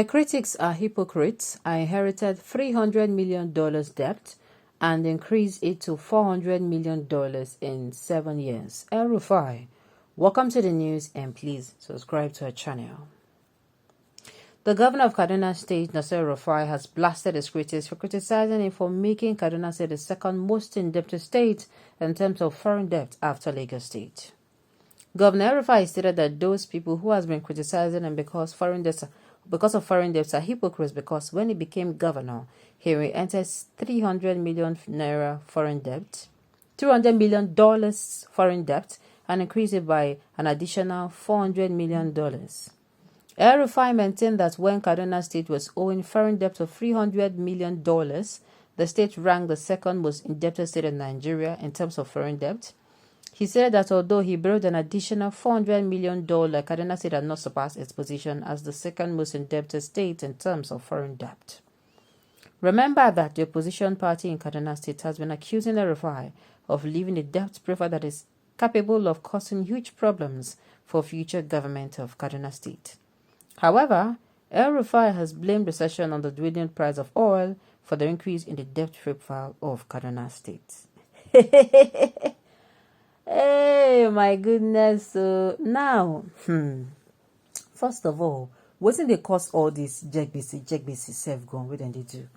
My critics are hypocrites. I inherited $300 million debt and increased it to $400 million in 7 years. Elrufai, welcome to the news and please subscribe to our channel. The governor of Kaduna State, Nasir Elrufai, has blasted his critics for criticizing him for making Kaduna State the second most indebted state in terms of foreign debt after Lagos State. Governor Elrufai stated that those people who has been criticizing him because of foreign debts are hypocrites because when he became governor, he re-entered 300 million naira foreign debt, $200 million foreign debt, and increased it by an additional $400 million. Elrufai maintained that when Kaduna State was owing foreign debt of $300 million, the state ranked the second most indebted state in Nigeria in terms of foreign debt. He said that although he borrowed an additional $400 million, Kaduna State had not surpassed its position as the second most indebted state in terms of foreign debt. Remember that the opposition party in Kaduna State has been accusing Elrufai of leaving a debt profile that is capable of causing huge problems for future government of Kaduna State. However, Elrufai has blamed recession on the dwindling price of oil for the increase in the debt profile of Kaduna State. Hey, my goodness. So now, first of all, wasn't they cause all this jegbisi self-gone? What did they do?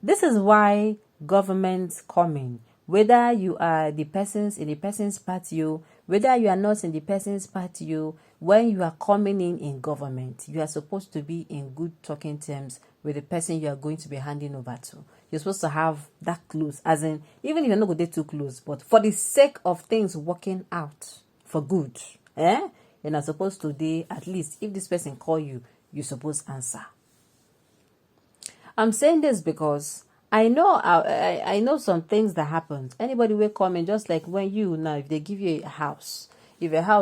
This is why governments coming, whether you are the persons in the person's party, whether you are not in the person's party, when you are coming in government, you are supposed to be in good talking terms with the person you are going to be handing over to. You're supposed to have that close, as in, even if you're not going to get too close, but for the sake of things working out for good, you're not supposed to be, at least, if this person call you, you're supposed to answer. I'm saying this because I know some things that happened. Anybody will come in, just like when you now, if they give you a house,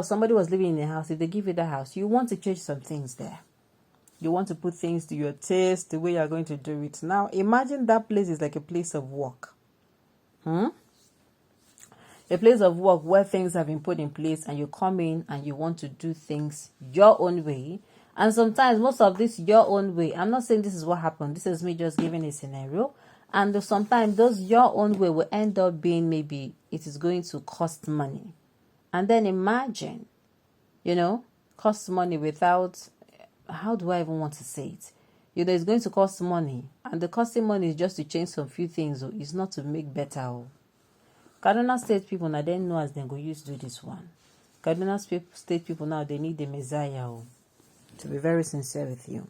somebody was living in a house, if they give you the house, you want to change some things there. You want to put things to your taste, the way you're going to do it. Now, imagine that place is like a place of work. A place of work where things have been put in place and you come in and you want to do things your own way. And sometimes most of this your own way, I'm not saying this is what happened. This is me just giving a scenario. And sometimes those your own way will end up being maybe it is going to cost money. And then imagine, cost money without, how do I even want to say it? It's going to cost money. And the costing money is just to change some few things. It's not to make better. Kaduna State people now, they know as they go use to do this one. Kaduna State people now, they need the Messiah. To be very sincere with you.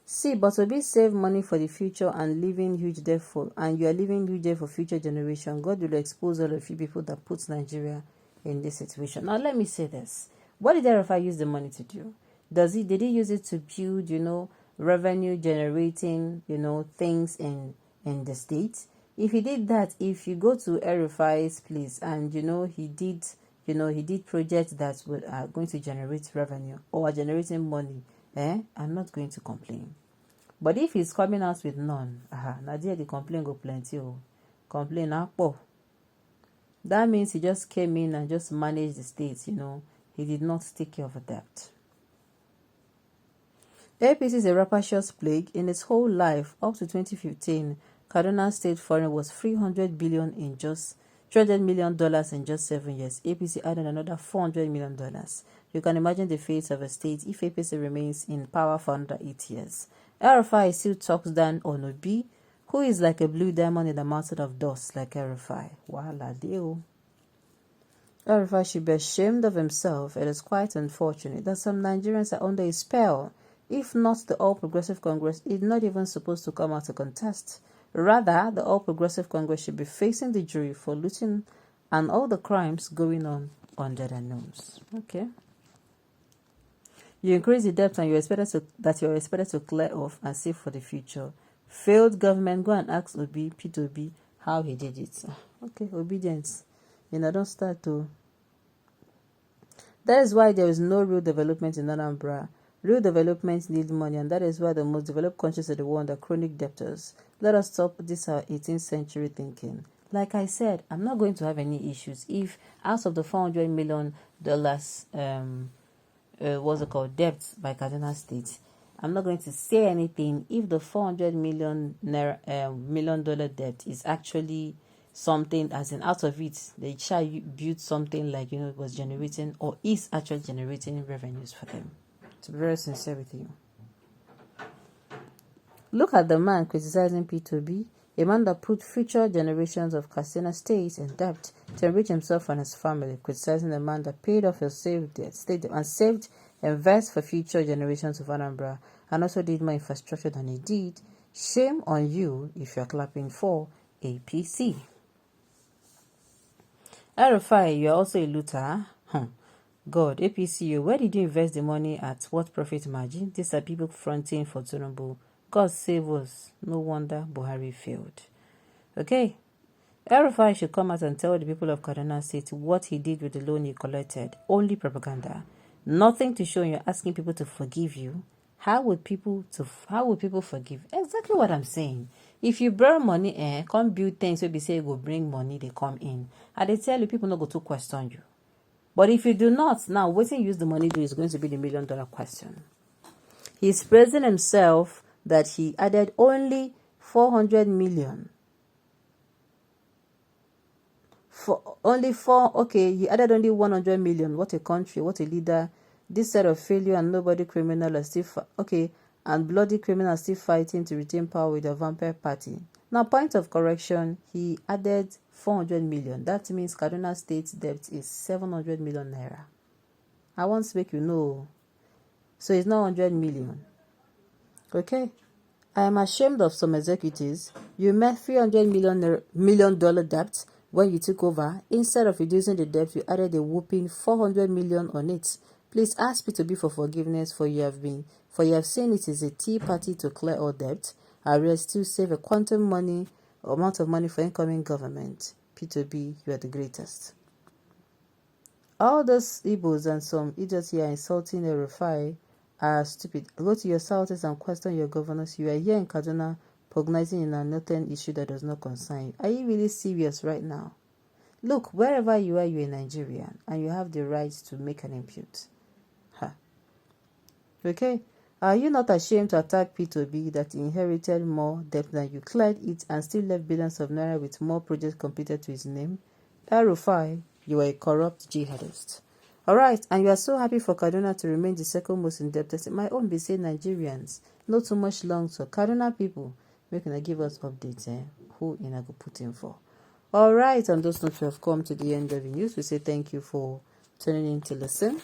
See, but to be save money for the future and leaving huge debt and you are leaving huge debt for future generation, God will expose all of you people that puts Nigeria in this situation. Now let me say this. What did Elrufai use the money to do? Did he use it to build, revenue generating, things in the state? If he did that, if you go to Elrufai's place and he did projects that are going to generate revenue or are generating money, I'm not going to complain. But if he's coming out with none, Nadia the complaint go plenty. Complain akpo. That means he just came in and just managed the state, He did not take care of the debt. APC is a rapacious plague. In its whole life, up to 2015, Kaduna State foreign was $300 million in just $300 million in just 7 years. APC added another $400 million. You can imagine the fate of a state if APC remains in power for another 8 years. Elrufai still talks down on Obi, who is like a blue diamond in the mountain of dust like Elrufai. Wahala deo. Elrufai should be ashamed of himself. It is quite unfortunate that some Nigerians are under a spell. If not, the All Progressive Congress is not even supposed to come out to contest. Rather, the All Progressive Congress should be facing the jury for looting and all the crimes going on under their nose. Okay. You increase the debt and you're expected to clear off and save for the future. Failed government, go and ask Obi, Peter Obi, how he did it. Okay, obedience. Don't start to. That is why there is no real development in Anambra. Real development needs money, and that is why the most developed countries of the world are chronic debtors. Let us stop this our 18th century thinking. Like I said, I'm not going to have any issues if out of the $400 million debts by Kaduna State, I'm not going to say anything if the $400 million debt is actually something, as in out of it, the child built something like, it was generating or is actually generating revenues for them. To be very sincere with you. Look at the man criticizing P2B, a man that put future generations of Kaduna State in debt to enrich himself and his family, criticizing the man that paid off his saved debt, invest for future generations of Anambra, and also did more infrastructure than he did. Shame on you if you're clapping for APC. Elrufai, you're also a looter. God, APC, where did you invest the money at? What profit margin? These are people fronting for Tinubu. God save us. No wonder Buhari failed. Okay. Elrufai should come out and tell the people of Kaduna State what he did with the loan he collected. Only propaganda. Nothing to show. You're asking people to forgive you. How would people forgive? Exactly what I'm saying. If you borrow money, come build things, so be say you go bring money, they come in. And they tell you people not go to question you. But if you do not, now what you use the money do is going to be the $1 million question. He's praising himself that he added only 400 million. He added only 100 million. What a country, what a leader. This set of failure and nobody criminal are still and bloody criminals still fighting to retain power with the vampire party. Now, point of correction, he added 400 million. That means Kaduna State's debt is 700 million naira. I want to make you know. So it's not 100 million. Okay? I am ashamed of some executives. You met $300 million debt when you took over. Instead of reducing the debt, you added a whopping 400 million on it. Please ask P2B for forgiveness, for you have seen it is a tea party to clear all debt. Arrest to save a amount of money for incoming government. P2B, you are the greatest. All those Igbos and some idiots here insulting Elrufai are stupid. Go to your southeast and question your governors. You are here in Kaduna recognizing in a nothing issue that does not concern you. Are you really serious right now? Look, wherever you are, you're a Nigerian and you have the right to make an impute. Okay? Are you not ashamed to attack P2B that inherited more debt than you, cleared it, and still left billions of naira with more projects completed to his name? Elrufai, you are a corrupt jihadist. Alright, and you are so happy for Kaduna to remain the second most indebted. My own be say Nigerians, not too much long, so Kaduna people, make gonna give us updates, who in I go put in for. Alright, and those notes we have come to the end of the news. We say thank you for tuning in to listen.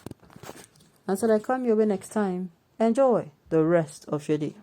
Until I come your way next time, enjoy the rest of your day.